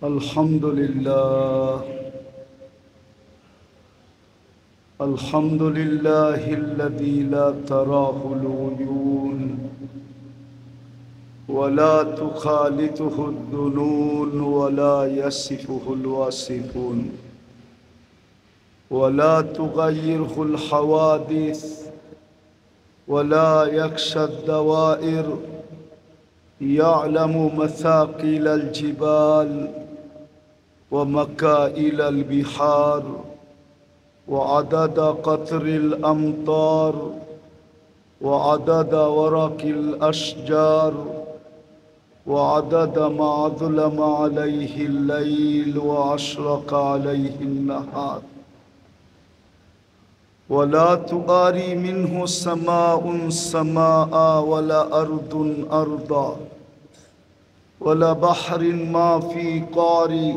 الحمد لله الحمد لله الذي لا تراه العيون ولا تخالطه الظنون ولا يصفه الواصفون ولا تغيره الحوادث ولا يخشى الدوائر يعلم مثاقيل الجبال ومكائل البحار وعدد قطر الأمطار وعدد ورق الأشجار وعدد ما ظلم عليه الليل وأشرق عليه النهار ولا تواري منه سماء سماء ولا أرض أرضا ولا بحر ما في قاري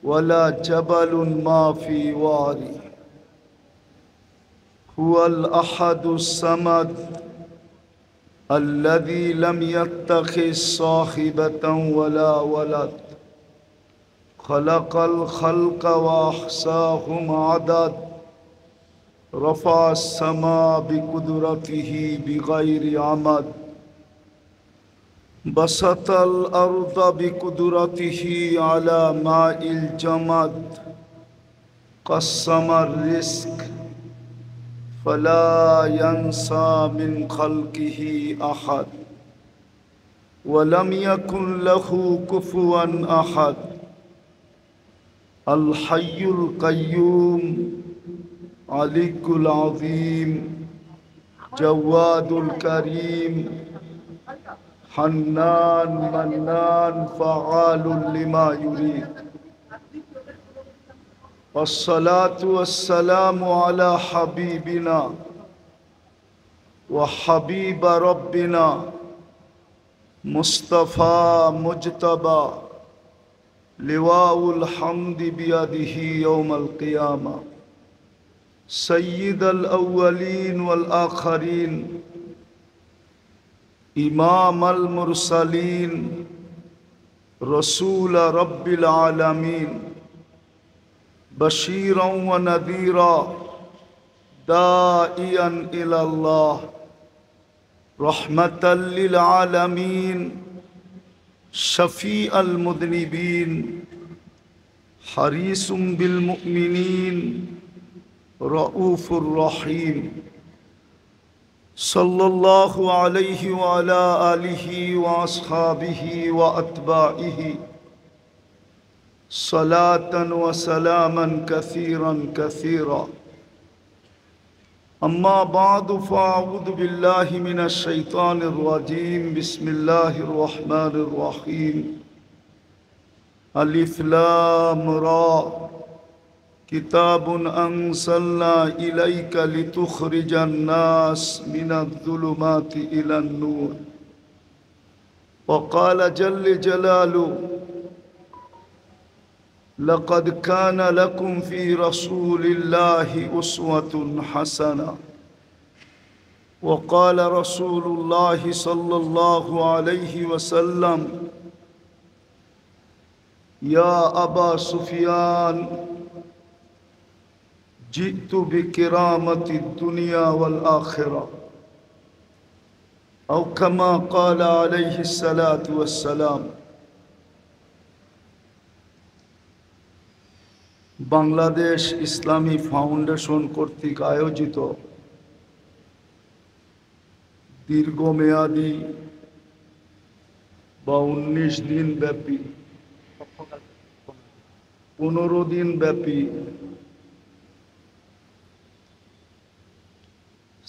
ولا جبل ما في واري هو الأحد الصمد الذي لم يتخذ صاحبة ولا ولد خلق الخلق وأحصاهم عدد رفع السماء بقدرته بغير عمد بسط الأرض بقدرته على ماء الجمد قسم الرزق فلا ينسى من خلقه أحد ولم يكن له كفوا أحد الحي القيوم علي العظيم جواد الكريم حنان منان فعال لما يريد والصلاة والسلام على حبيبنا وحبيب ربنا مصطفى مجتبى لواء الحمد بيده يوم القيامة سيد الأولين والآخرين إمام المرسلين رسول رب العالمين بشيرا ونذيرا داعيا إلى الله رحمة للعالمين شفيع المذنبين حريص بالمؤمنين رؤوف رحيم صلى الله عليه وعلى آله وأصحابه وأتباعه صلاة وسلاما كثيرا كثيرا أما بعد فأعوذ بالله من الشيطان الرجيم بسم الله الرحمن الرحيم ألف لام را كتاب أنزلنا إليك لتخرج الناس من الظلمات إلى النور وقال جل جلاله لقد كان لكم في رسول الله أسوة حسنة وقال رسول الله صلى الله عليه وسلم يا أبا سفيان جئت بكرامة الدنيا والآخرة أو كما قال عليه الصلاة والسلام বাংলাদেশ ইসলামী foundation কর্তৃক আয়োজিত দীর্ঘমেয়াদী বা 19 দিন ব্যাপী 15 দিন ব্যাপী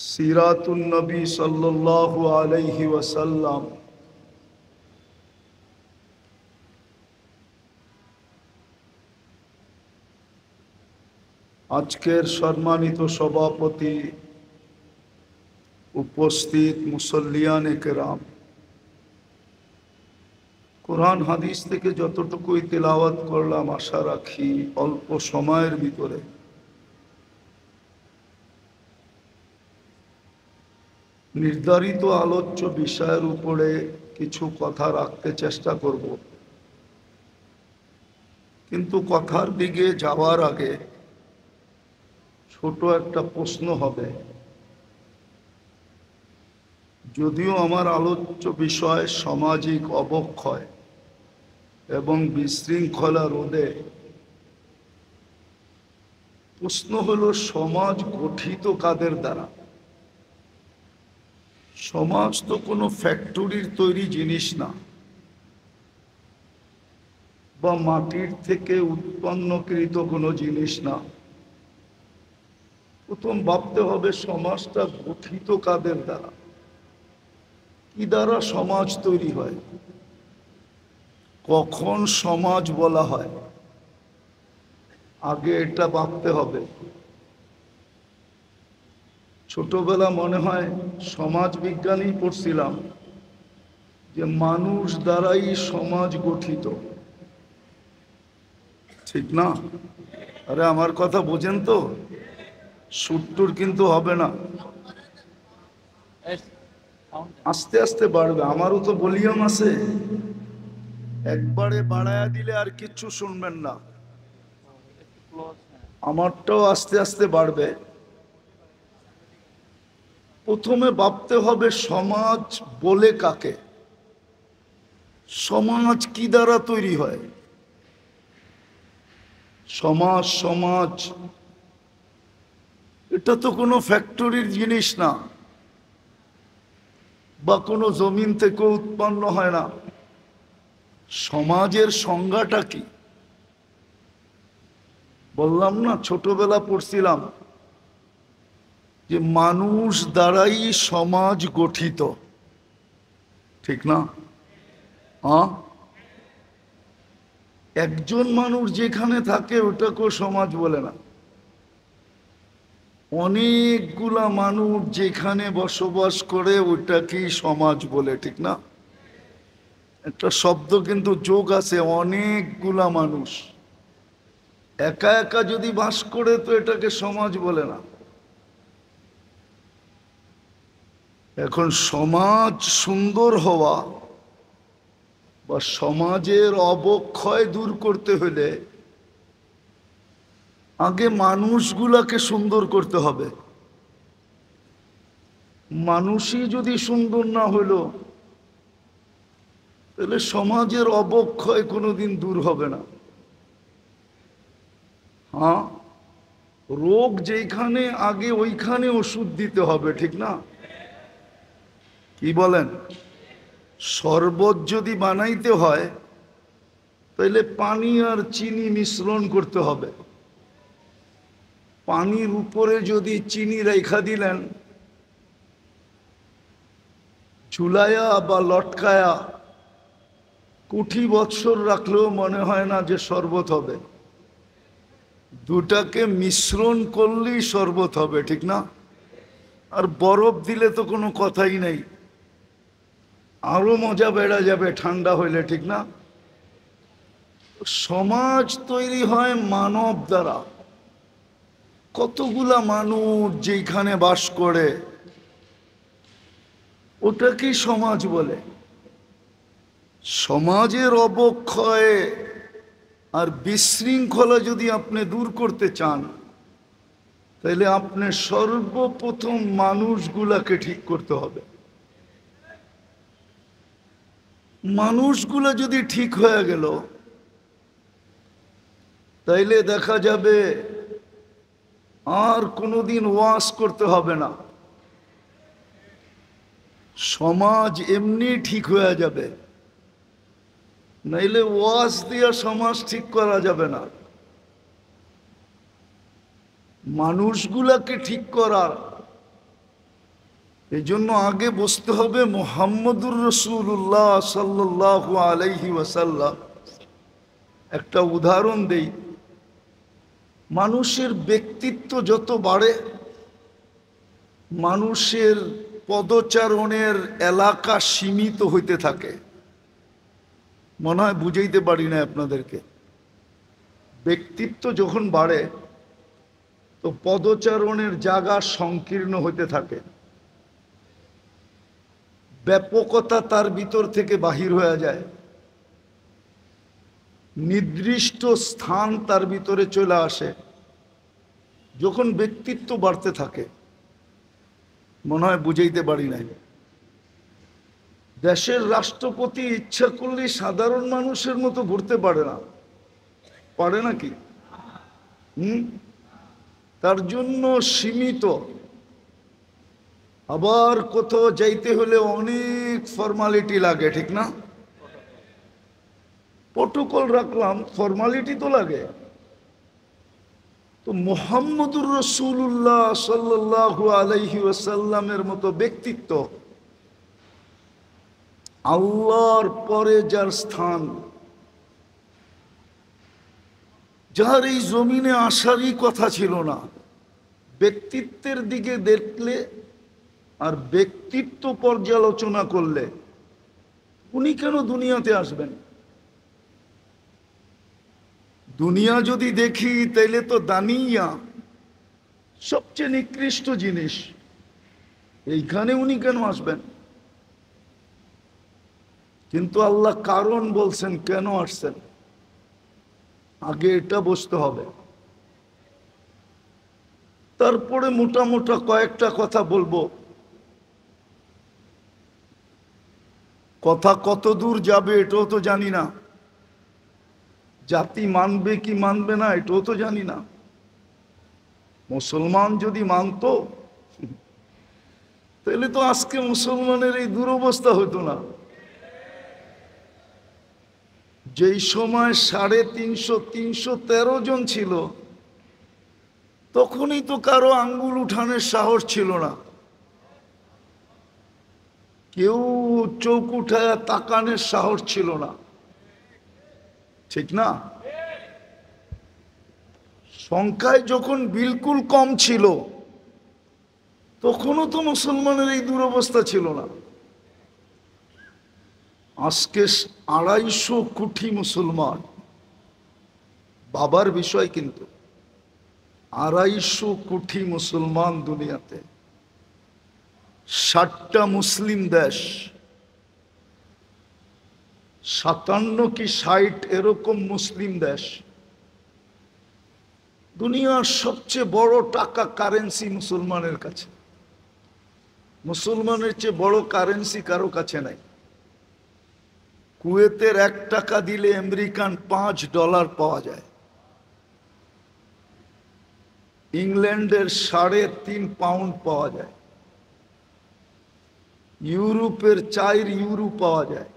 সিরাতুন নবী সাল্লাল্লাহু আলাইহি ওয়াসাল্লাম আজকের সম্মানিত সভাপতি উপস্থিত মুসল্লিয়ানে কেরাম কোরআন হাদিস থেকে যতটুকুই তেলাওয়াত করলাম আশা রাখি অল্প সময়ের ভিতরে নির্ধারিত আলোচ্য বিষয়ের উপরে কিছু কথা রাখতে চেষ্টা করব। কিন্তু কথার দিকে যাওয়ার আগে ছোট একটা প্রশ্ন হবে। যদিও আমার আলোচ্য বিষয় সামাজিক অবক্ষয় এবং বিশৃঙ্খলা রোধে, প্রশ্ন হলো সমাজ গঠিত কাদের দ্বারা? সমাজ তো কোনো ফ্যাক্টরির তৈরি জিনিস না, বা মাটির থেকে উৎপন্নকৃত কোনো জিনিস না। প্রথম ভাবতে হবে সমাজটা গঠিত কাদের দ্বারা, কি দ্বারা সমাজ তৈরি হয়, কখন সমাজ বলা হয়, আগে এটা ভাবতে হবে। ছোটবেলা মনে হয় সমাজ বিজ্ঞানী পড়ছিলাম যে মানুষ দ্বারাই সমাজ গঠিত, ঠিক না? আরে আমার কথা বোঝেন তো? সুট্টুর কিন্তু হবে না, আস্তে আস্তে বাড়বে। আমারও তো ভলিউম আছে, একবারে বাড়ায়া দিলে আর কিচ্ছু শুনবেন না। আমারটাও আস্তে আস্তে বাড়বে। প্রথমে ভাবতে হবে সমাজ বলে কাকে, সমাজ কি দ্বারা তৈরি হয়। সমাজ সমাজ এটা তো কোনো ফ্যাক্টরির জিনিস না, বা কোনো জমিন থেকে উৎপন্ন হয় না। সমাজের সংজ্ঞাটা কি? বললাম না ছোটবেলা পড়ছিলাম যে মানুষ দ্বারাই সমাজ গঠিত, ঠিক না? একজন মানুষ যেখানে থাকে ওটাকেও সমাজ বলে না, অনেকগুলা মানুষ যেখানে বসবাস করে ওটাকেই সমাজ বলে, ঠিক না? একটা শব্দ কিন্তু যোগ আছে, অনেকগুলা মানুষ একা একা যদি বাস করে তো এটাকে সমাজ বলে না। এখন সমাজ সুন্দর হওয়া বা সমাজের অবক্ষয় দূর করতে হলে আগে মানুষগুলাকে সুন্দর করতে হবে। মানুষই যদি সুন্দর না হইল তাহলে সমাজের অবক্ষয় কোনোদিন দূর হবে না। হ্যাঁ, রোগ যেখানে আগে ওইখানে ওষুধ দিতে হবে, ঠিক না? কি বলেন? শরবত যদি বানাইতে হয় তাহলে পানি আর চিনি মিশ্রণ করতে হবে। পানির উপরে যদি চিনি রেখা দিলেন ঝুলায়া বা লটকায়া, কোটি বৎসর রাখলেও মনে হয় না যে শরবত হবে। দুটাকে মিশ্রণ করলেই শরবত হবে, ঠিক না? আর বরফ দিলে তো কোনো কথাই নেই, আরো মজা বেড়ে যাবে ঠান্ডা হইলে, ঠিক না? সমাজ তৈরি হয় মানব দ্বারা। কতগুলা মানুষ যেখানে বাস করে ওটাকেই সমাজ বলে। সমাজের অবক্ষয় আর বিশৃঙ্খলা যদি আপনি দূর করতে চান তাহলে আপনি সর্বপ্রথম মানুষগুলাকে ঠিক করতে হবে। মানুষগুলা যদি ঠিক হয়ে গেল তাইলে দেখা যাবে আর কোনোদিন ওয়াজ করতে হবে না, সমাজ এমনি ঠিক হয়ে যাবে। নাইলে ওয়াজ দিয়া সমাজ ঠিক করা যাবে না। মানুষগুলাকে ঠিক করার এই জন্য আগে বসতে হবে মুহাম্মদুর রাসূলুল্লাহ সাল্লাল্লাহু আলাইহি ওয়াসাল্লাম। একটা উদাহরণ দেই, মানুষের ব্যক্তিত্ব যত বাড়ে মানুষের পদচারণের এলাকা সীমিত হইতে থাকে। মনে হয় বুঝাইতে পারি না আপনাদেরকে। ব্যক্তিত্ব যখন বাড়ে তো পদচারণের জায়গা সংকীর্ণ হইতে থাকে, ব্যাপকতা তার ভিতর থেকে বাহির হয়ে যায়। নির্দিষ্ট স্থান তার ভিতরে চলে আসে যখন ব্যক্তিত্ব বাড়তে থাকে। মনে হয় বুঝাইতে পারি নাই। দেশের রাষ্ট্রপতি ইচ্ছা করলে সাধারণ মানুষের মতো ঘুরতে পারে না, পারে নাকি? তার জন্য সীমিত। আবার কোথাও যাইতে হলে অনেক ফর্মালিটি লাগে, ঠিক না? প্রটোকল রাখলাম, ফর্মালিটি তো লাগে। তো মুহাম্মদুর রাসূলুল্লাহ সাল্লাল্লাহু আলাইহি ওয়াসাল্লামের মতো ব্যক্তিত্ব, আল্লাহর পরে যার স্থান, যার এই জমিনে আসারই কথা ছিল না, ব্যক্তিত্বের দিকে দেখলে আর ব্যক্তিত্ব পর্যালোচনা করলে উনি কেন দুনিয়াতে আসবেন? দুনিয়া যদি দেখি তাইলে তো দানিয়া, সবচেয়ে নিকৃষ্ট জিনিস, এইখানে উনি কেন আসবেন? কিন্তু আল্লাহ কারণ বলছেন কেন আসছেন, আগে এটা বুঝতে হবে। তারপরে মোটা মোটা কয়েকটা কথা বলবো। কথা কত দূর যাবে এটাও তো জানি না, জাতি মানবে কি মানবে না এটাও তো জানি না। মুসলমান যদি মানতো তাহলে তো আজকে মুসলমানের এই দুরবস্থা হতো না। যেই সময় 350-313 জন ছিল, তখনই তো কারো আঙ্গুল উঠানোর সাহস ছিল না, কেউ চোখ উঠায় তাকানোর সাহস ছিল না, ঠিক না? সংখ্যায় যখন বিলকুল কম ছিল, তখনও তো মুসলমানের এই দুরবস্থা ছিল না। আজকে 250 কোটি মুসলমান, বাবার বিষয় কিন্তু 250 কোটি মুসলমান দুনিয়াতে, 60টা মুসলিম দেশ, 57 কি 60 এরকম মুসলিম দেশ। দুনিয়ার সবচেয়ে বড় টাকা কারেন্সি মুসলমানের কাছে, মুসলমানের চেয়ে বড় কারেন্সি কারো কাছে নাই। কুয়েতের 1 টাকা দিলে আমেরিকান $5 পাওয়া যায়, ইংল্যান্ডের 3.5 পাউন্ড পাওয়া যায়, ইউরোপের 4 ইউরো পাওয়া যায়।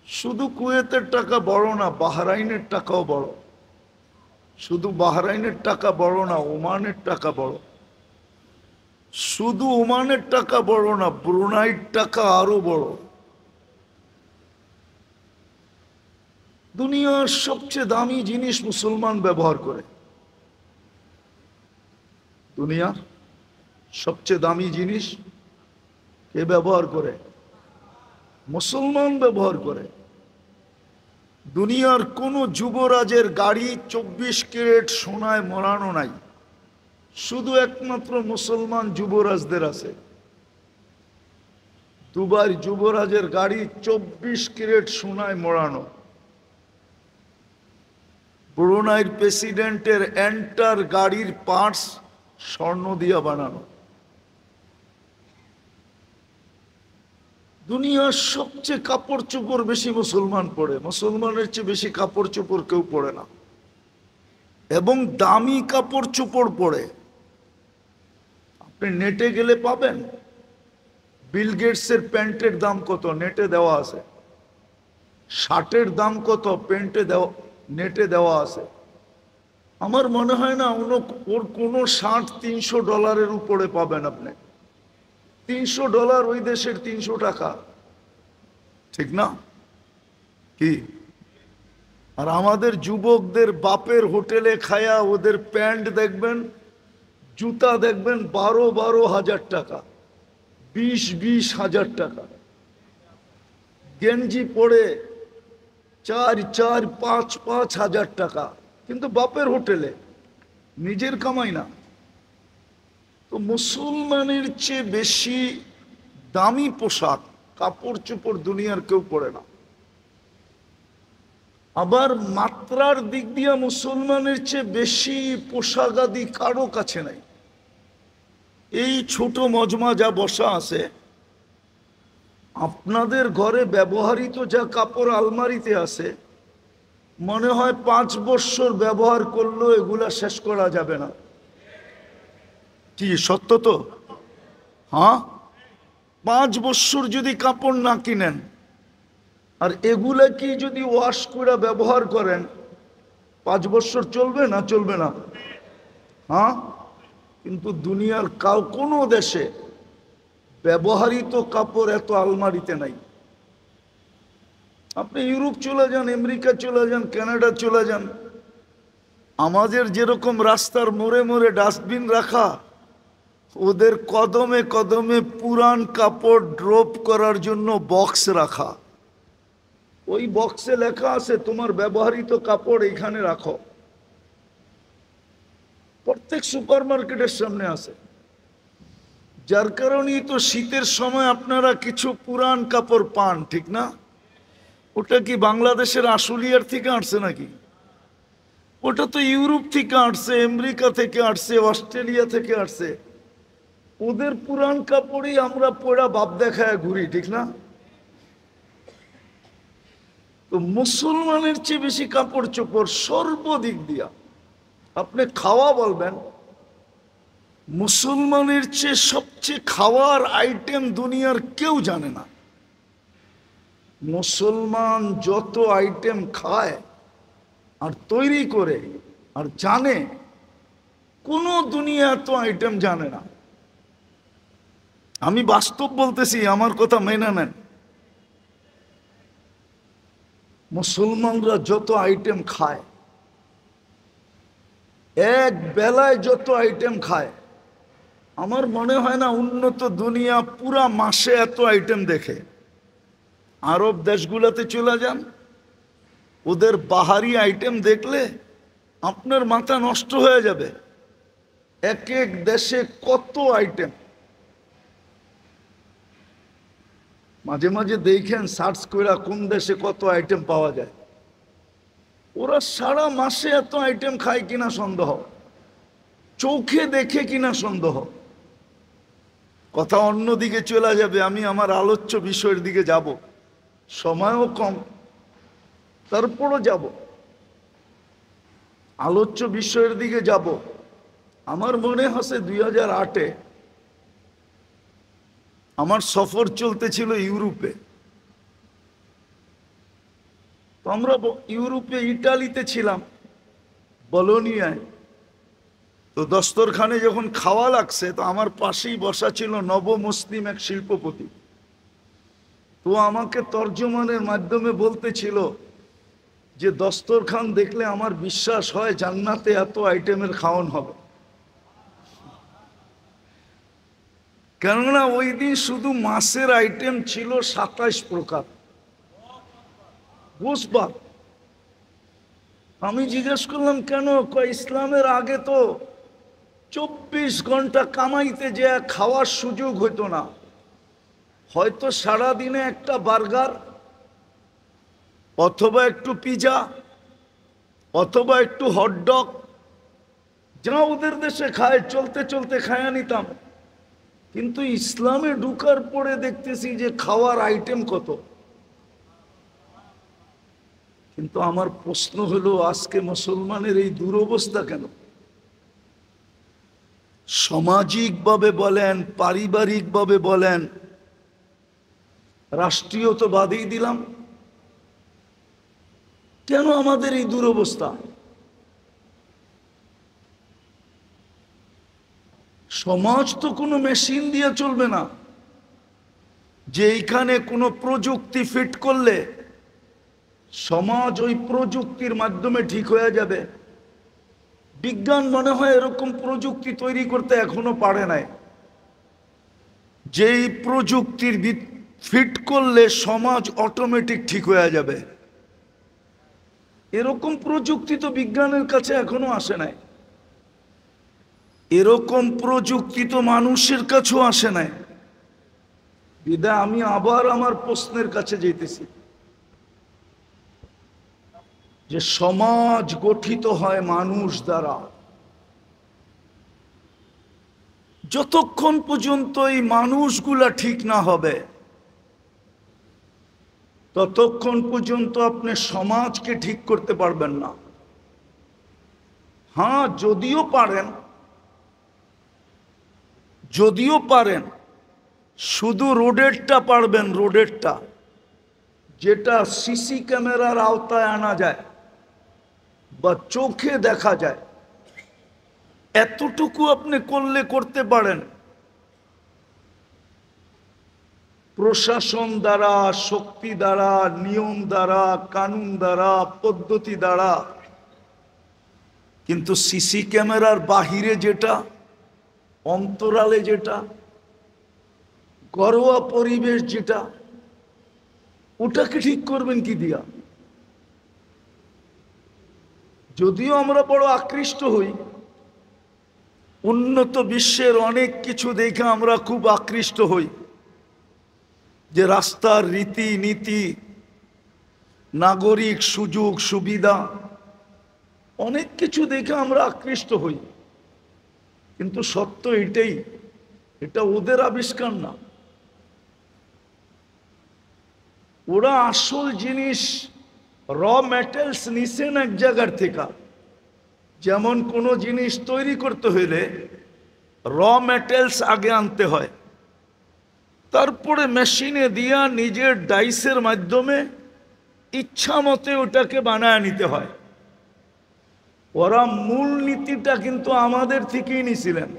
শুধু কুয়েতের টাকা বড় না, বাহরাইনের টাকাও বড়। শুধু বাহরাইনের টাকা বড় না, ওমানের টাকা বড়। শুধু ওমানের টাকা বড় না, ব্রুনাইয়ের টাকা আরো বড়। দুনিয়ার সবচেয়ে দামি জিনিস মুসলমান ব্যবহার করে। দুনিয়ার সবচেয়ে দামি জিনিস কে ব্যবহার করে? মুসলমান ব্যবহার করে। দুনিয়ার কোন যুবরাজের গাড়ি 24 ক্যারেট সোনায় মোড়ানো নাই, শুধু একমাত্র মুসলমান যুবরাজদের আছে। দুবাই যুবরাজের গাড়ি 24 ক্যারেট সোনায় মোড়ানো। ব্রুনাইয়ের প্রেসিডেন্টের এন্টার গাড়ির পার্টস স্বর্ণ দিয়া বানানো। দুনিয়ার সবচেয়ে কাপড় চোপড় বেশি মুসলমান পরে, মুসলমানের চেয়ে বেশি কাপড় চোপড় কেউ পরে না, এবং দামি কাপড় চোপড় পরে। আপনি নেটে গেলে পাবেন বিল গেটসের প্যান্টের দাম কত, নেটে দেওয়া আছে। শার্টের দাম কত, নেটে দেওয়া আছে। আমার মনে হয় না ওর কোনো শার্ট $300 উপরে পাবেন আপনি। $300 ওই দেশের 300 টাকা, ঠিক না? কি? আর আমাদের যুবকদের বাপের হোটেলে খায়া ওদের প্যান্ট দেখবেন, জুতা দেখবেন 12-12 হাজার টাকা, 20-20 হাজার টাকা। গেঞ্জি পরে 4-4-5-5 হাজার টাকা, কিন্তু বাপের হোটেলে, নিজের কামাই না। তো মুসলমানের চেয়ে বেশি দামি পোশাক কাপড় চোপড় দুনিয়ার কেউ পরে না। আবার মাত্রার দিক দিয়ে মুসলমানের চেয়ে বেশি পোশাকাদি কারো কাছে নাই। এই ছোট মজমা যা বসা আছে, আপনাদের ঘরে ব্যবহৃত যা কাপড় আলমারিতে আছে, মনে হয় 5 বছর ব্যবহার করলেও এগুলা শেষ করা যাবে না। কি সত্য তো? হ্যাঁ, 5 বছর যদি কাপড় না কিনেন আর এগুলা কি যদি ওয়াশ করে ব্যবহার করেন, 5 বছর চলবে না? চলবে না? হ্যাঁ, কিন্তু দুনিয়ার কোনো দেশে ব্যবহৃত কাপড় এত আলমারিতে নাই। আপনি ইউরোপ চলে যান, আমেরিকা চলে যান, কানাডা চলে যান, আমাদের যেরকম রাস্তার মোড়ে মোড়ে ডাস্টবিন রাখা, ওদের কদমে কদমে পুরান কাপড় ড্রপ করার জন্য বক্স রাখা। ওই বক্সে লেখা আছে তোমার ব্যবহৃত কাপড় এখানে রাখো। প্রত্যেক সুপার মার্কেটের সামনে আছে। যার কারণেই তো শীতের সময় আপনারা কিছু পুরান কাপড় পান, ঠিক না? ওটা কি বাংলাদেশের আশুলিয়ার থেকে আসছে নাকি? ওটা তো ইউরোপ থেকে আসছে, আমেরিকা থেকে আসছে, অস্ট্রেলিয়া থেকে আসছে। ওদের পুরান কাপড়ই আমরা পরা বাপ দেখায় ঘুরি, ঠিক না? তো মুসলমানের চেয়ে বেশি কাপড় চোপড় সর্বদিক দিয়া। আপনি খাওয়া বলবেন, মুসলমানের চেয়ে সবচেয়ে খাওয়ার আইটেম দুনিয়ার কেউ জানে না। মুসলমান যত আইটেম খায় আর তৈরি করে আর জানে, কোনো দুনিয়া এত আইটেম জানে না। আমি বাস্তব বলতেছি, আমার কথা মেনে নেন। মুসলমানরা যত আইটেম খায়, এক বেলায় যত আইটেম খায়, আমার মনে হয় না উন্নত দুনিয়া পুরা মাসে এত আইটেম দেখে। আরব দেশগুলোতে চলে যান, ওদের বাহারি আইটেম দেখলে আপনার মাথা নষ্ট হয়ে যাবে। এক এক দেশে কত আইটেম। মাঝে মাঝে দেখেন সার্চ করে কোন দেশে কত আইটেম পাওয়া যায়। ওরা সারা মাসে এত আইটেম খায় কিনা সন্দেহ, চোখে দেখে কিনা সন্দেহ। কথা অন্যদিকে চলে যাবে, আমি আমার আলোচ্য বিষয়ের দিকে যাব। সময়ও কম, তারপরও যাব, আলোচ্য বিষয়ের দিকে যাব। আমার মনে আছে 2008-এ আমার সফর চলতেছিল ইউরোপে। তো আমরা ইউরোপে ইটালিতে ছিলাম, বলোনিয়ায়। তো দস্তরখানে যখন খাওয়া লাগছে, তো আমার পাশেই বসা ছিল নবমুসলিম এক শিল্পপতি। তো আমাকে তর্জমানের মাধ্যমে বলতেছিল যে দস্তরখান দেখলে আমার বিশ্বাস হয় জান্নাতে এত আইটেমের খাওয়ান হবে। কেননা ওই দিন শুধু মাছের আইটেম ছিল 27 প্রকার। বুঝবার, আমি জিজ্ঞেস করলাম কেন? ইসলামের আগে তো 24 ঘন্টা কামাইতে যে খাওয়ার সুযোগ হইতো না। হয়তো সারাদিনে একটা বার্গার, অথবা একটু পিজা, অথবা একটু হটডগ, যা ওদের দেশে খায় চলতে চলতে খায়া নিতাম। কিন্তু ইসলামে ঢুকার পরে দেখতেছি যে খাওয়ার আইটেম কত। কিন্তু আমার প্রশ্ন হলো, আজকে মুসলমানের এই দুরবস্থা কেন? সামাজিকভাবে বলেন, পারিবারিকভাবে বলেন, রাষ্ট্রীয় তো বাদেই দিলাম, কেন আমাদের এই দুরবস্থা? সমাজ তো কোনো মেশিন দিয়ে চলবে না যে এইখানে কোনো প্রযুক্তি ফিট করলে সমাজ ওই প্রযুক্তির মাধ্যমে ঠিক হয়ে যাবে। বিজ্ঞান মনে হয় এরকম প্রযুক্তি তৈরি করতে এখনো পারে নাই, যেই প্রযুক্তির ফিট করলে সমাজ অটোমেটিক ঠিক হয়ে যাবে। এরকম প্রযুক্তি তো বিজ্ঞানের কাছে এখনো আসে নাই। এরকম প্রযুক্তি তো মানুষের কাছেও আসে নাই। বিদায় আমি আবার আমার প্রশ্নের কাছে যেতেছি। যে সমাজ গঠিত হয় মানুষ দ্বারা। যতক্ষণ পর্যন্ত এই মানুষগুলা ঠিক না হবে ততক্ষণ পর্যন্ত আপনি সমাজকে ঠিক করতে পারবেন না। হ্যাঁ, যদিও পারেন শুধু রোডেরটা পারবেন, রোডেরটা যেটা সিসি ক্যামেরার আওতায় আনা যায় বা চোখে দেখা যায়, এতটুকু আপনি করতে পারেন। প্রশাসন দ্বারা, শক্তি দ্বারা, নিয়ম দ্বারা, কানুন দ্বারা, পদ্ধতি দ্বারা। কিন্তু সিসি ক্যামেরার বাহিরে যেটা, অন্তরালে যেটা, ঘরোয়া পরিবেশ যেটা, ওটাকে ঠিক করবেন কি দিয়া? যদিও আমরা বড় আকৃষ্ট হই, উন্নত বিশ্বের অনেক কিছু দেখে আমরা খুব আকৃষ্ট হই, যে রাস্তার রীতি নীতি, নাগরিক সুযোগ সুবিধা, অনেক কিছু দেখে আমরা আকৃষ্ট হই। কিন্তু সত্য এটাই, এটা ওদের আবিষ্কার না। ওরা আসল জিনিস র ম্যাটেরিয়ালস নিছেন এক জায়গার থেকে। যেমন কোনো জিনিস তৈরি করতে হইলে র ম্যাটেরিয়ালস আগে আনতে হয়, তারপরে মেশিনে দিয়া নিজের ডাইসের মাধ্যমে ইচ্ছা মতে ওটাকে বানায় নিতে হয়। ওরা মূল নীতিটা কিন্তু আমাদের থেকেই নিছিলেন।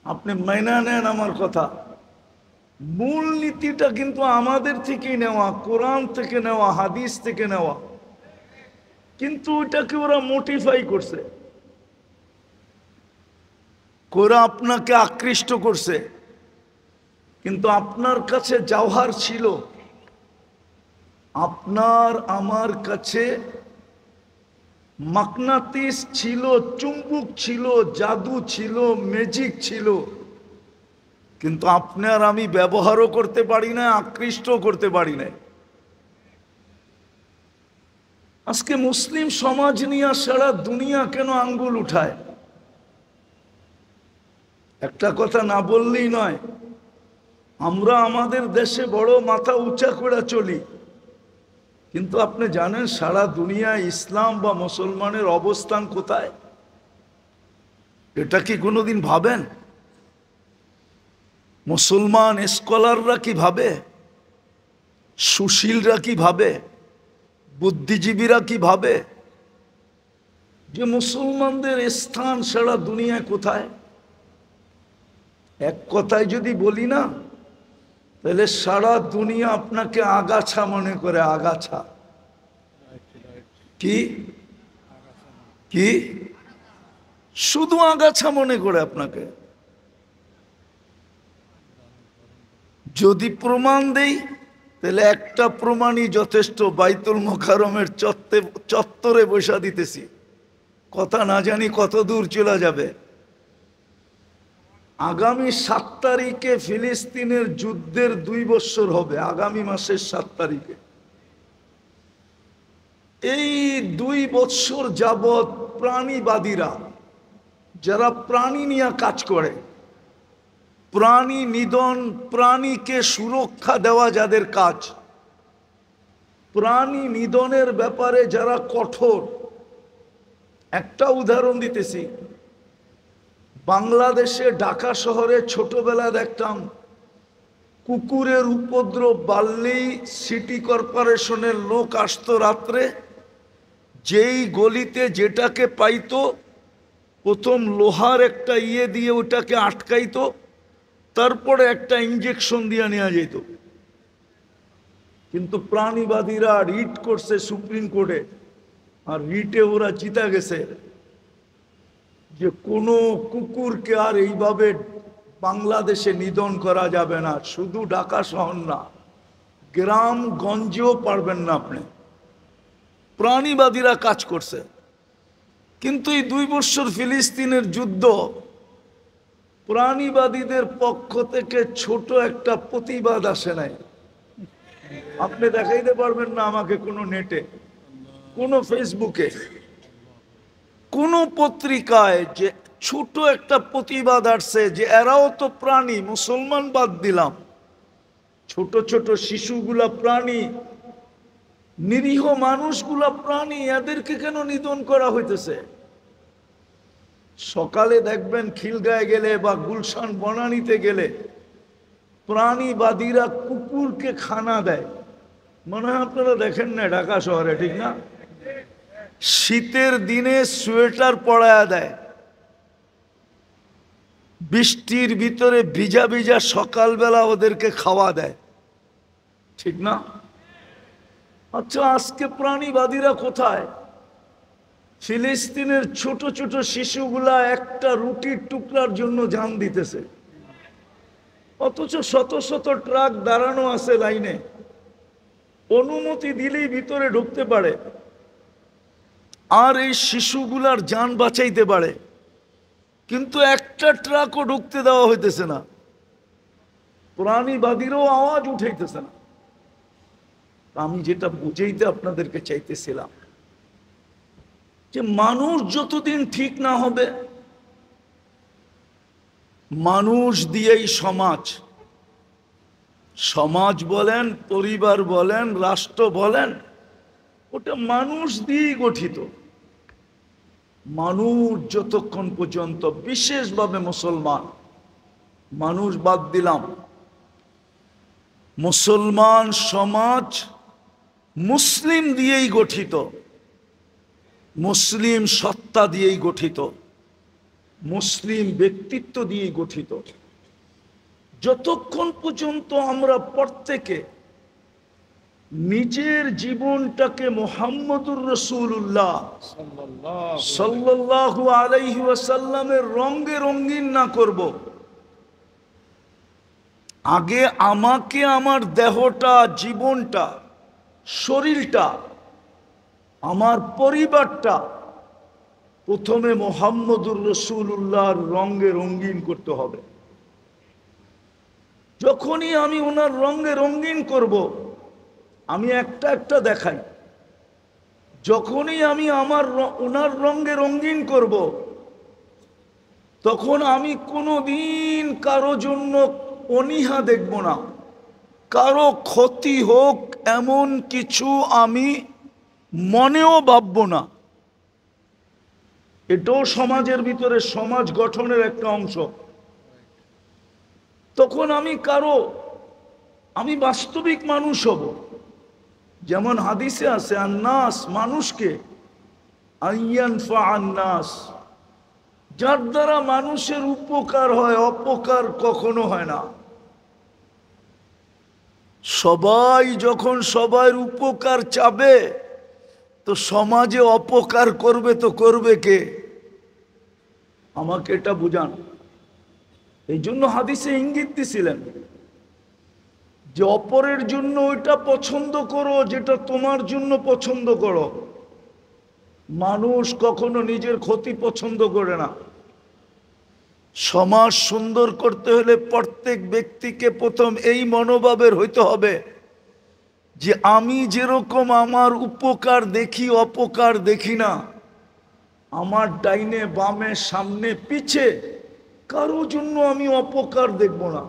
আপনি মাইনা নেন আমার কথা, মূল নীতিটা কিন্তু আমাদের থেকেই নেওয়া, কোরআন থেকে নেওয়া, হাদিস থেকে নেওয়া। কিন্তু ওটাকে ওরা মোটিফাই করছে, করে আপনাকে আকৃষ্ট করছে। কিন্তু আপনার কাছে জওহার ছিল, আপনার আমার কাছে মাগনাতিস ছিল, চুম্বক ছিল, জাদু ছিল, ম্যাজিক ছিল। কিন্তু আপনি আর আমি ব্যবহারও করতে পারি না, আকৃষ্টও করতে পারি না। আজকে মুসলিম সমাজ নিয়ে সারা দুনিয়া কেন আঙ্গুল উঠায়? একটা কথা না বললেই নয়, আমরা আমাদের দেশে বড় মাথা উঁচা করে চলি, কিন্তু আপনি জানেন সারা দুনিয়ায় ইসলাম বা মুসলমানের অবস্থান কোথায়? এটা কি কোনোদিন ভাবেন? মুসলমান স্কলাররা কি ভাবে? সুশীলরা কি ভাবে? বুদ্ধিজীবীরা কি ভাবে যে মুসলমানদের স্থান সারা দুনিয়ায় কোথায়? এক কথায় যদি বলি না, তাহলে সারা দুনিয়া আপনাকে আগাছা মনে করে। আগাছা কি কি শুধু আগাছা মনে করে আপনাকে। যদি প্রমাণ দেই তাহলে একটা প্রমাণই যথেষ্ট। বাইতুল মোকাররমের চত্বরে বসা দিতেছি, কথা না জানি কত দূর চলে যাবে। আগামী 7 তারিখে ফিলিস্তিনের যুদ্ধের 2 বছর হবে, আগামী মাসের 7 তারিখে। এই 2 বছর যাবৎ প্রাণীবাদীরা, যারা প্রাণী নিয়ে কাজ করে, প্রাণী নিধন, প্রাণীকে সুরক্ষা দেওয়া যাদের কাজ, প্রাণী নিধনের ব্যাপারে যারা কঠোর। একটা উদাহরণ দিতেছি, বাংলাদেশে ঢাকা শহরে ছোটবেলা দেখতাম কুকুরের উপদ্রব বাড়লেই সিটি কর্পোরেশনের লোক আসতো রাত্রে, যেই গলিতে যেটাকে পাইতো প্রথম লোহার একটা দিয়ে ওটাকে আটকাইতো, তারপরে একটা ইঞ্জেকশন দিয়ে নেওয়া যেত। কিন্তু প্রাণীবাদীরা রিট করছে সুপ্রিম কোর্টে, আর রিটে ওরা জিতা গেছে যে কোনো কুকুরকে আর এইভাবে বাংলাদেশে নিধন করা যাবে না। শুধু ঢাকা শহর না, গ্রামগঞ্জেও পারবেন না আপনি। প্রাণীবাদীরা কাজ করছে। কিন্তু এই 2 বছর ফিলিস্তিনের যুদ্ধ, প্রাণীবাদীদের পক্ষ থেকে ছোট একটা প্রতিবাদ আসে নাই। আপনি দেখাইতে পারবেন না আমাকে কোনো নেটে কোন ফেসবুকে, কোন পত্রিকায় যে ছোট একটা প্রতিবাদ আসছে যে এরাও তো প্রাণী, মুসলমান বাদ দিলাম, ছোট ছোট শিশুগুলা প্রাণী, নিরীহ মানুষগুলা প্রাণী, এদেরকে কেন নিধন করা হইতেছে? সকালে দেখবেন খিলগায় গেলে বা গুলশান বনানীতে গেলে প্রাণীবাদীরা কুকুরকে খানা দেয়। মনে হয় আপনারা দেখেন না ঢাকা শহরে, ঠিক না? শীতের দিনে সোয়েটার পরায়া দেয়, বৃষ্টির ভিতরে ভিজা ভিজা সকালবেলা ওদেরকে খাওয়া দেয়, ঠিক না? আচ্ছা, আজকে প্রাণীবাদীরা কোথায়? ফিলিস্তিনের ছোট ছোট শিশুগুলা একটা রুটির টুকরার জন্য জান দিতেছে, অথচ শত শত ট্রাক দাঁড়ানো আছে লাইনে, অনুমতি দিলেই ভিতরে ঢুকতে পারে আর এই শিশুগুলার জান বাঁচাইতে পারে, কিন্তু একটা ট্রাকও ঢুকতে দেওয়া হইতেছে না, প্রাণীবাদীরও আওয়াজ উঠাইতেছে না। আমি যেটা বুঝাইতে আপনাদেরকে চাইতেছিলাম যে মানুষ যতদিন ঠিক না হবে, মানুষ দিয়েই সমাজ, সমাজ বলেন, পরিবার বলেন, রাষ্ট্র বলেন, ওটা মানুষ দিয়েই গঠিত। মানুষ যতক্ষণ পর্যন্ত, বিশেষভাবে মুসলমান, মানুষ বাদ দিলাম, মুসলমান সমাজ মুসলিম দিয়েই গঠিত, মুসলিম সত্তা দিয়েই গঠিত, মুসলিম ব্যক্তিত্ব দিয়েই গঠিত। যতক্ষণ পর্যন্ত আমরা প্রত্যেকে নিজের জীবনটাকে মুহাম্মদুর রাসূলুল্লাহ সাল্লাল্লাহু আলাইহি ওয়াসাল্লামের রঙে রঙিন না করব, আগে আমাকে, আমার দেহটা, জীবনটা, শরীরটা, আমার পরিবারটা প্রথমে মুহাম্মদুর রাসূলুল্লাহর রঙে রঙিন করতে হবে। যখনই আমি ওনার রঙে রঙিন করব, আমি একটা একটা দেখাই, যখনই আমি ওনার রঙে রঙিন করব, তখন আমি কোনোদিন কারো জন্য অনীহা দেখব না, কারো ক্ষতি হোক এমন কিছু আমি মনেও ভাবব না। এটাও সমাজের ভিতরে, সমাজ গঠনের একটা অংশ। তখন আমি বাস্তবিক মানুষ হব। যেমন হাদিসে আছে, আন্নাস, মানুষকে, আইয়ানফা আন্নাস, যার দ্বারা মানুষের উপকার হয়, অপকার কখনো হয় না। সবাই যখন সবার উপকার চাবে, তো সমাজে অপকার করবে তো করবে কে? আমাকে এটা বুঝান। এই জন্য হাদিসে ইঙ্গিত দিছিলেন যে অপরের জন্য ওইটা পছন্দ করো যেটা তোমার জন্য পছন্দ করো। মানুষ কখনো নিজের ক্ষতি পছন্দ করে না। সমাজ সুন্দর করতে হলে প্রত্যেক ব্যক্তিকে প্রথম এই মনোভাবের হইতে হবে যে আমি যেরকম আমার উপকার দেখি, অপকার দেখি না। আমার ডাইনে বামে সামনে পিছে কারো জন্য আমি অপকার দেখব না,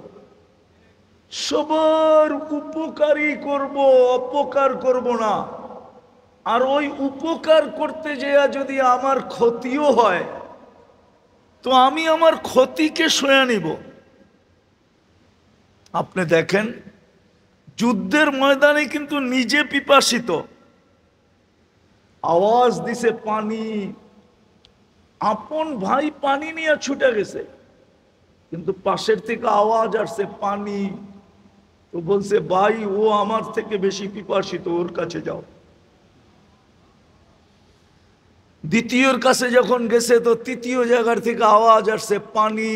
সবার উপকারই করব, অপকার করব না। আর ওই উপকার করতে যেয়া যদি আমার ক্ষতিও হয়, তো আমি আমার ক্ষতিকে সয়ে নিব। আপনি দেখেন, যুদ্ধের ময়দানে কিন্তু নিজে পিপাসিত, আওয়াজ দিছে পানি, আপন ভাই পানি নিয়ে ছুটে গেছে, কিন্তু পাশের থেকে আওয়াজ আসছে পানি, তো বলছে ভাই ও আমার থেকে বেশি পিপাসিত, ওর কাছে যাও। দ্বিতীয়র কাছে যখন গেছে, তো তৃতীয় জায়গার থেকে আওয়াজ আসছে পানি,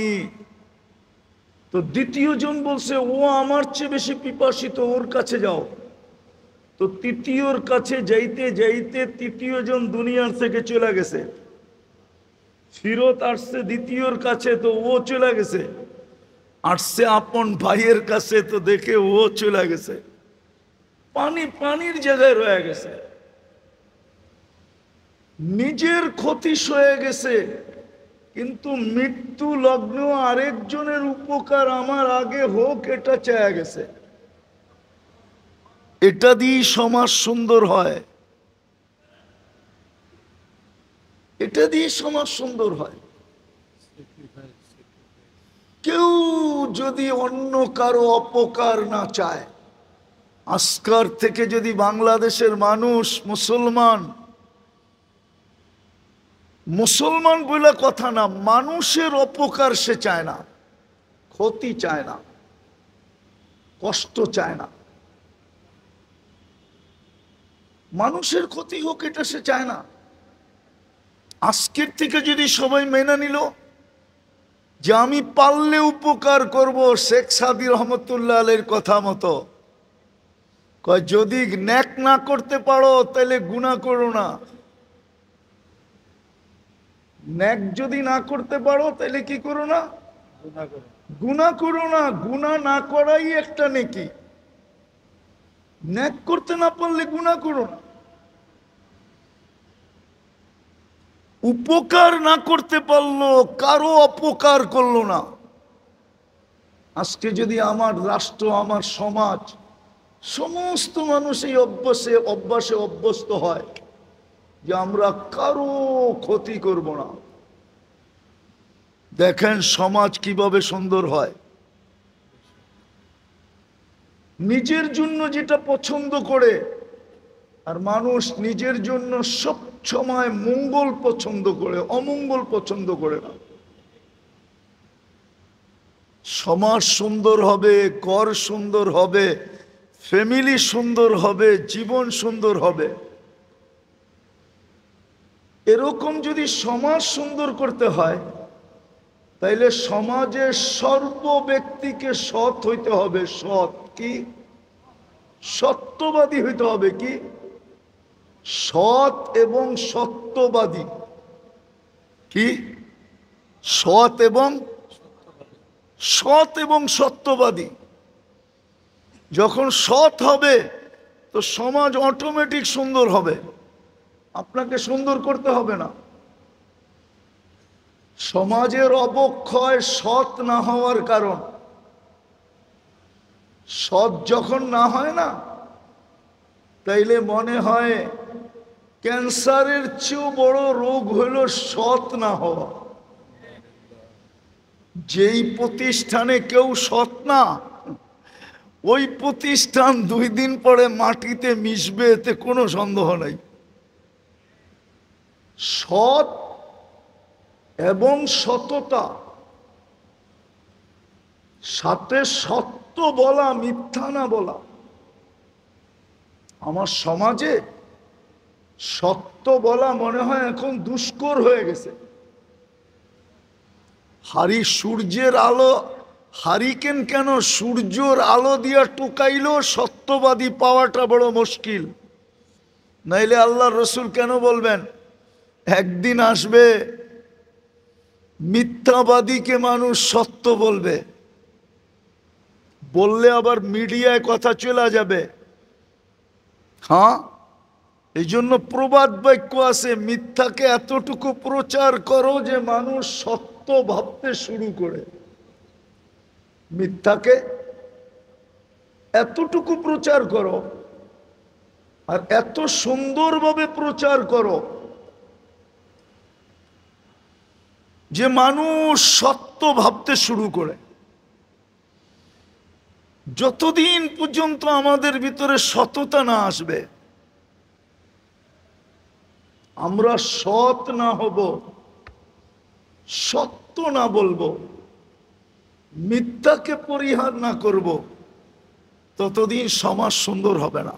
তো দ্বিতীয় জন বলছে ও আমার চেয়ে বেশি পিপাসিত, ওর কাছে যাও। তো তৃতীয়র কাছে যাইতে যাইতে তৃতীয় জন দুনিয়ার থেকে চলে গেছে, ফিরত আসছে দ্বিতীয়র কাছে, তো ও চলে গেছে, আসছে আপন ভাইয়ের কাছে, তো দেখে ও চলে গেছে, পানি পানির জায়গায় রয়ে গেছে। নিজের ক্ষতি সয়ে গেছে, কিন্তু মৃত্যু লগ্ন আরেকজনের উপকার আমার আগে হোক এটা চেয়ে গেছে। এটা দিয়ে সমাজ সুন্দর হয়, এটা দিয়ে সমাজ সুন্দর হয়। কেউ যদি অন্য কারো অপকার না চায়, আজকার থেকে যদি বাংলাদেশের মানুষ মুসলমান বলে কথা না, মানুষের অপকার সে চায় না, ক্ষতি চায় না, কষ্ট চায় না, মানুষের ক্ষতি হোক এটা সে চায় না। আজকের থেকে যদি সবাই মেনে নিল যে আমি পারলে উপকার করব, শেখ সাদি রহমতুল্লাহ আলাইহির কথা মতো কয় যদি ন্যাক না করতে পারো তাহলে গুনাহ করো না, ন্যাক যদি না করতে পারো তাহলে কি করো না, গুনাহ করো না। গুনাহ না করাই একটা নেকি, ন্যাক করতে না পারলে গুনাহ করো না। উপকার না করতে পারলো, কারো অপকার করলো না। আজকে যদি আমার রাষ্ট্র, আমার সমাজ, সমস্ত মানুষ এই অভ্যাসে অভ্যস্ত হয় যে আমরা কারো ক্ষতি করব না, দেখেন সমাজ কিভাবে সুন্দর হয়। নিজের জন্য যেটা পছন্দ করে, আর মানুষ নিজের জন্য সব সময় মঙ্গল পছন্দ করে, অমঙ্গল পছন্দ করে না। সমাজ সুন্দর হবে, ঘর সুন্দর হবে, ফ্যামিলি সুন্দর হবে, জীবন সুন্দর হবে। এরকম যদি সমাজ সুন্দর করতে হয়, তাইলে সমাজের সর্ব ব্যক্তিকে সৎ হইতে হবে। সৎ কি? সত্যবাদী হইতে হবে। কি? সৎ এবং সত্যবাদী। কি? সৎ এবং সত্যবাদী। যখন সৎ হবে তো সমাজ অটোমেটিক সুন্দর হবে, আপনাকে সুন্দর করতে হবে না। সমাজের অবক্ষয় সৎ না হওয়ার কারণ। সৎ যখন না হয় না, তাইলে মনে হয় ক্যান্সারের চেয়েও বড় রোগ হলো সৎ না হওয়া। যেই প্রতিষ্ঠানে কেউ সৎ না, ওই প্রতিষ্ঠান 2 দিন পরে মাটিতে মিশবে, এতে কোনো সন্দেহ নাই। সৎ এবং সততা, সাথে সত্য বলা, মিথ্যা না বলা। আমার সমাজে সত্য বলা মনে হয় এখন দুষ্কর হয়ে গেছে। সূর্যের আলো, হারিকেন কেন সূর্যের আলো দিয়া টুকাইলেও সত্যবাদী পাওয়াটা বড় মুশকিল। নাইলে আল্লাহর রসুল কেন বলবেন একদিন আসবে মিথ্যাবাদীকে মানুষ সত্য বলবে, বললে আবার মিডিয়ায় কথা চলে যাবে। হ্যাঁ, এই জন্য প্রবাদ বাক্য আছে, মিথ্যাকে এতটুকু প্রচার করো যে মানুষ সত্য ভাবতে শুরু করে। মিথ্যাকে এতটুকু প্রচার করো, আর এত সুন্দরভাবে প্রচার করো যে মানুষ সত্য ভাবতে শুরু করে। যতদিন পর্যন্ত আমাদের ভিতরে সততা না আসবে, আমরা সৎ না হব, সত্য না বলবো, মিথ্যাকে পরিহার না করব, ততদিন সমাজ সুন্দর হবে না।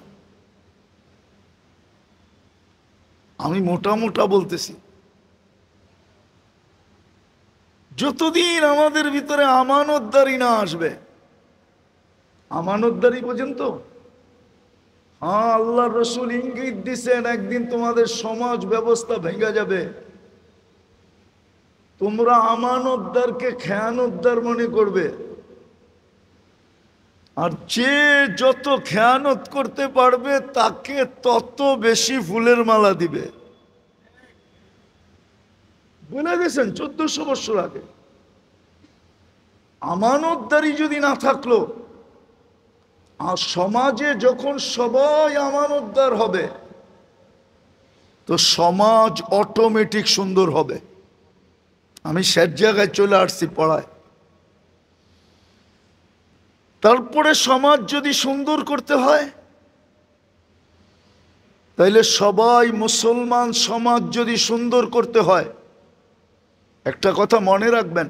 আমি মোটা বলতেছি, যতদিন আমাদের ভিতরে আমানতদারি না আসবে। আমানতদারি পর্যন্ত, হ্যাঁ, আল্লাহ রসুল ইঙ্গিত দিছেন একদিন তোমাদের সমাজ ব্যবস্থা ভেঙে যাবে। তোমরা আমানতদারকে খেয়ানতদার মনে করবে, আর যে যত খেয়ানত করতে পারবে তাকে তত বেশি ফুলের মালা দিবে। বলে গেছেন 1400 বছর আগে। আমানতদারি যদি না থাকলো, আর সমাজে যখন সবাই আমানতদার হবে তো সমাজ অটোমেটিক সুন্দর হবে। আমি শেষ জায়গায় চলে আসছি পড়ায়। তারপরে সমাজ যদি সুন্দর করতে হয় তাইলে সবাই মুসলমান সমাজ যদি সুন্দর করতে হয়, একটা কথা মনে রাখবেন,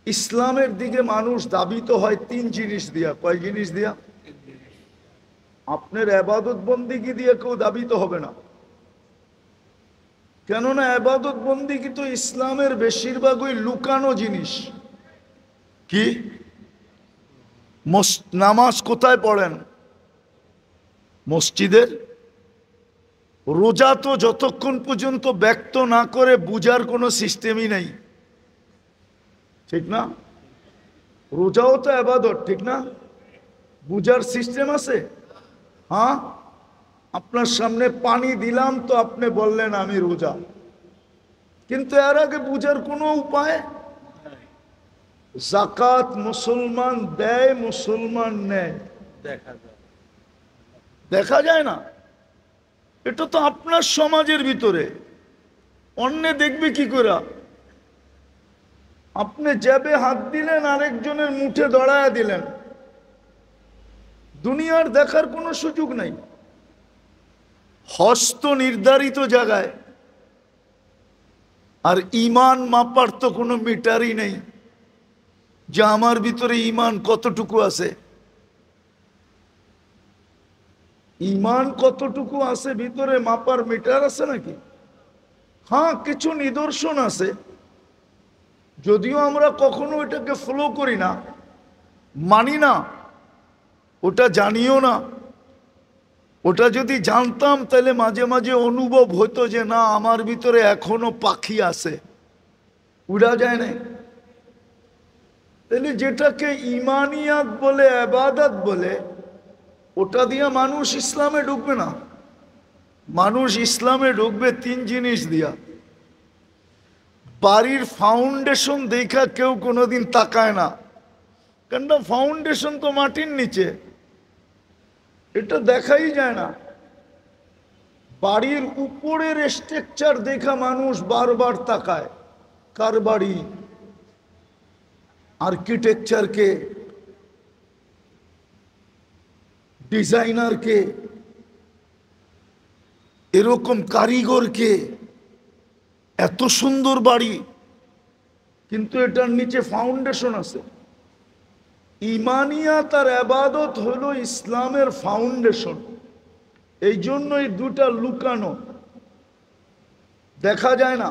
ইসলামের দিকে মানুষ দাবিত হয় 3 জিনিস দিয়া। কয় জিনিস দিয়া? আপনার ইবাদত বন্দেগী দিয়ে কেউ দাবিত হবে না, কেননা ইবাদত বন্দেগী তো ইসলামের বেশিরভাগই লুকানো জিনিস। কি? নামাজ কোথায় পড়েন? মসজিদের। রোজা তো যতক্ষণ পর্যন্ত ব্যক্ত না করে বুঝার কোনো সিস্টেমই নেই, ঠিক না? রোজাও তো ইবাদত, ঠিক না? বুঝার সিস্টেম আছে? হ্যাঁ, আপনার সামনে পানি দিলাম তো আপনি বললেন আমি রোজা, কিন্তু এর আগে বুঝার কোনো উপায়? যাকাত মুসলমান দেয়, মুসলমান নেয়, দেখা যায় না। এটা তো আপনার সমাজের ভিতরে, অন্যে দেখবে কি করে? আপনি জ্যাবে হাত দিলেন, আরেকজনের মুঠে দড়ায়া দিলেন, দুনিয়ার দেখার কোনো সুযোগ নাই। হস্ত নির্ধারিত জায়গায়, আর ইমান মাপার তো কোনো মিটারই নেই যে আমার ভিতরে ইমান কতটুকু আছে। ইমান কতটুকু আছে ভিতরে মাপার মিটার আছে নাকি? হ্যাঁ, কিছু নিদর্শন আছে, যদিও আমরা কখনো এটাকে ফলো করি না, মানি না, ওটা জানিও না। ওটা যদি জানতাম তাহলে মাঝে মাঝে অনুভব হতো যে না, আমার ভিতরে এখনো পাখি আছে, উড়া যায় না। তাহলে যেটাকে ইমানিয়াত বলে, ইবাদত বলে, ওটা দিয়ে মানুষ ইসলামে ঢুকবে না। মানুষ ইসলামে ঢুকবে 3 জিনিস দিয়া। বাড়ির ফাউন্ডেশন দেখা কেউ কোনোদিন তাকায় না, কেননা ফাউন্ডেশন তো মাটির নিচে, এটা দেখাই যায় না। বাড়ির উপরের স্ট্রাকচার দেখা মানুষ বারবার তাকায়। কার বাড়ি? আর্কিটেকচারকে, ডিজাইনারকে, এরকম কারিগরকে, এত সুন্দর বাড়ি, কিন্তু এটার নিচে ফাউন্ডেশন আছে। ইমানিয়াত আর ইবাদত হলো ইসলামের ফাউন্ডেশন, এই জন্যই দুটা লুকানো, দেখা যায় না।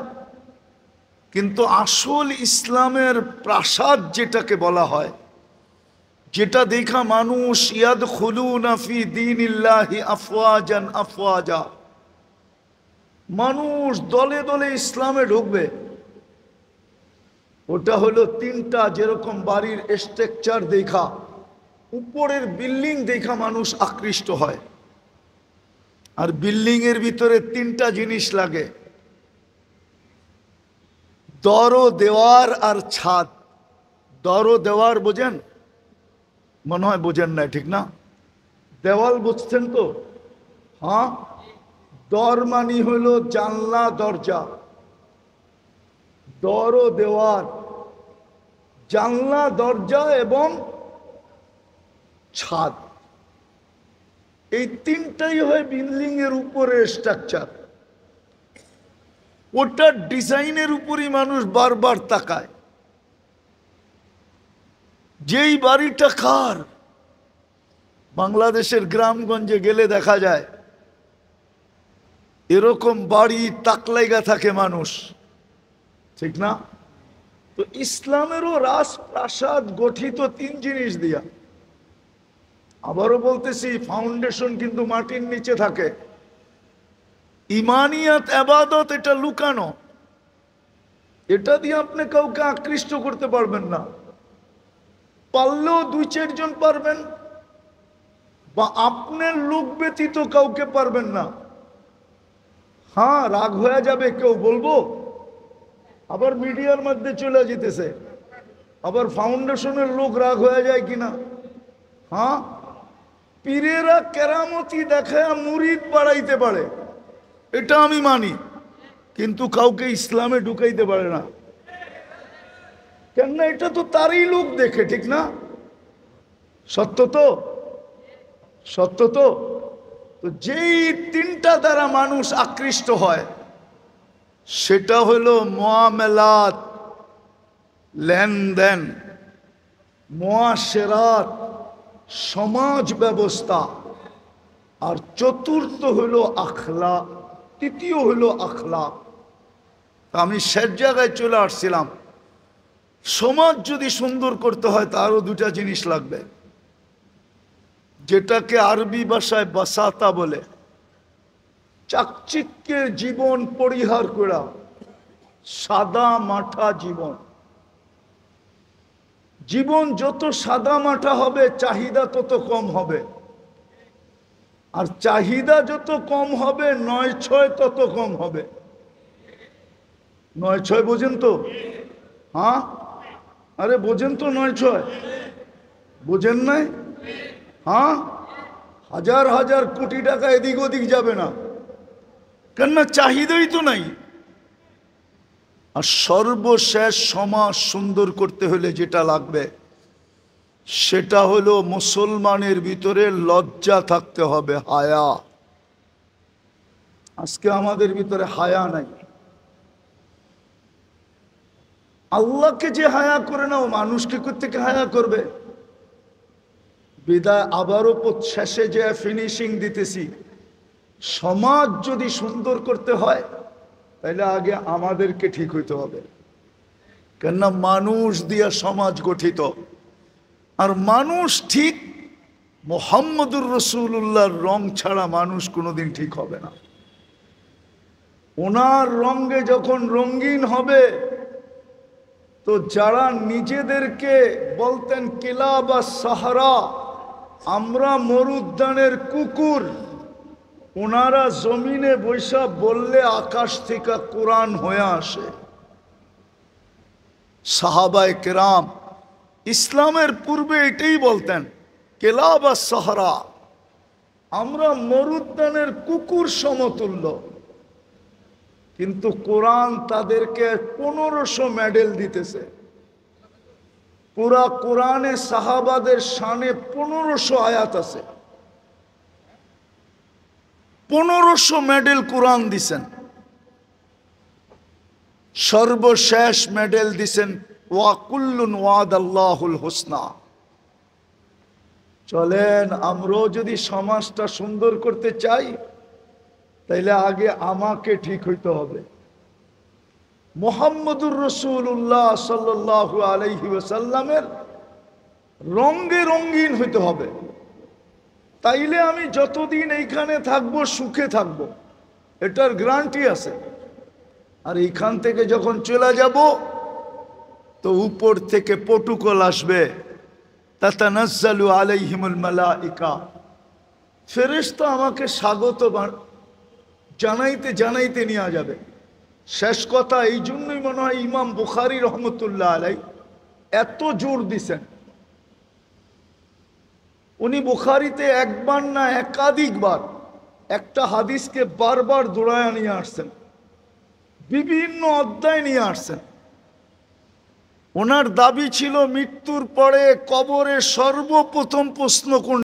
কিন্তু আসল ইসলামের প্রাসাদ যেটাকে বলা হয়, যেটা দেখা মানুষ ইয়াদখুলুনা ফি দীনিল্লাহি আফওয়াজান আফওয়াজা, মানুষ দলে দলে ইসলামে ঢুকবে, ওটা হলো 3টা। যেরকম বাড়ির স্ট্রাকচার দেখা, উপরের বিল্ডিং দেখা মানুষ আকৃষ্ট হয়, আর বিল্ডিং এর ভিতরে 3টা জিনিস লাগে, দর দেওয়ার আর ছাদ। দর দেওয়ার বোঝেন? মনে হয় বোঝেন না, ঠিক না? দেওয়াল বুঝছেন তো? হ্যাঁ, দর মানি হলো জানলা দরজা, দর দেওয়ার জানলা দরজা এবং ছাদ, এই 3টাই হয় বিল্ডিং এর উপরে স্ট্রাকচার। ওটার ডিজাইনের উপরই মানুষ বারবার তাকায়। যেই বাড়িটা কার, বাংলাদেশের গ্রামগঞ্জে গেলে দেখা যায় এরকম বাড়ি তাকলাইগা থাকে মানুষ, ঠিক না? তো ইসলামেরও রাজপ্রাসাদ গঠিত 3 জিনিস দিয়া। আবারও বলতেছি, ফাউন্ডেশন কিন্তু মাটির নিচে থাকে। ইমানিয়াত ইবাদত এটা লুকানো, এটা দিয়ে আপনি কাউকে আকৃষ্ট করতে পারবেন না। পারলেও 2-4 জন পারবেন, বা আপনার লোক ব্যতীত কাউকে পারবেন না। হ্যাঁ, রাগ হয়ে যাবে কেউ, বলবো আবার মিডিয়ার মধ্যে চলে যেতেছে, আবার ফাউন্ডেশনের লোক রাগ হয়ে যায় কিনা। হ্যাঁ, পীরেরা কেরামতি দেখায় মুরিদ বাড়াইতে পারে, এটা আমি মানি, কিন্তু কাউকে ইসলামে ঢুকাইতে পারে না। কেননা এটা তো তারই লোক দেখে, ঠিক না? সত্য তো, সত্য তো। তো যেই তিনটা দ্বারা মানুষ আকৃষ্ট হয় সেটা হলো মুআমালাত, লেনদেন, মুআশিরাত, সমাজ ব্যবস্থা, আর চতুর্থ হলো আখলাক, তৃতীয় হলো আখলাক। আমি শেষ জায়গায় চলে আসছিলাম, সমাজ যদি সুন্দর করতে হয় তারও দুটা জিনিস লাগবে, যেটাকে আরবি ভাষায় বাসাতা বলে। চাকচিক্যের জীবন পরিহার করা, সাদা মাঠা জীবন। জীবন যত সাদা মাঠা হবে চাহিদা তত কম হবে, আর চাহিদা যত কম হবে ৯-৬ তত কম হবে। ৯-৬ বোঝেন তো? হ্যাঁ, আরে বোঝেন তো? ৯-৬ বোঝেন নাই? হ্যাঁ, হাজার হাজার কোটি টাকা এদিক ওদিক যাবে না, কেননা চাহিদাই তো নাই। আর সর্বশেষ সমাজ সুন্দর করতে হলে যেটা লাগবে সেটা হলো মুসলমানের ভিতরে লজ্জা থাকতে হবে, হায়া। আজকে আমাদের ভিতরে হায়া নাই। আল্লাহকে যে হায়া করে না, ও মানুষকে কোত্থেকে হায়া করবে? বিদায় আবারও শেষে যে ফিনিশিং দিতেছি, সমাজ যদি সুন্দর করতে হয় তাহলে আগে আমাদেরকে ঠিক হইতে হবে, কেননা মানুষ দিয়া সমাজ গঠিত। আর মানুষ ঠিক মুহাম্মদুর রাসূলুল্লাহর রং ছাড়া মানুষ কোনোদিন ঠিক হবে না। ওনার রঙে যখন রঙিন হবে, তো যারা নিজেদেরকে বলতেন কিলাব সাহারা, আমরা মরুদ্যানের কুকুর, ওনারা জমিনে বৈশা বললে আকাশ থেকে কোরআন হয়ে আসে। সাহাবায়ে কেরাম ইসলামের পূর্বে এটাই বলতেন, কিলাব সাহারা, আমরা মরুদ্যানের কুকুর সমতুল্য। কিন্তু কোরআন তাদেরকে 1500 মেডেল দিতেছে। পুরা কোরআনে সাহাবাদের শানে 1500 আয়াত আছে, 1500 মেডেল কোরআন দিছেন। সর্বশেষ মেডেল দিছেন ওয়া কুল্লুন ওয়াদাল্লাহুল হুসনা। চলেন, আমরাও যদি সমাজটা সুন্দর করতে চাই তাইলে আগে আমাকে ঠিক হইতে হবে। মুহাম্মদুর রাসূলুল্লাহ সাল্লাল্লাহু আলাইহি ওয়াসাল্লামের রঙে রঙিন হইতে হবে, তাইলে আমি যতদিন এইখানে থাকবো সুখে থাকবো, এটার গ্যারান্টি আছে। আর এইখান থেকে যখন চলে যাব তো উপর থেকে প্রটোকল আসবে, তাতানাজ্জালু আলাইহিমুল মালাইকা, ফেরেশতা আমাকে স্বাগত জানাইতে জানাইতে নিয়ে যাবে। শেষ কথা এই জন্যই মনে হয় ইমাম বুখারী রহমতুল্লাহ আলাইহি এত জোর দিছেন। উনি বুখারীতে একবার না একাধিকবার একটা হাদিসকে বারবার দৌড়ায় নিয়ে আসছেন, বিভিন্ন অধ্যায় নিয়ে আসছেন। ওনার দাবি ছিল মৃত্যুর পরে কবরে সর্বপ্রথম প্রশ্ন কোন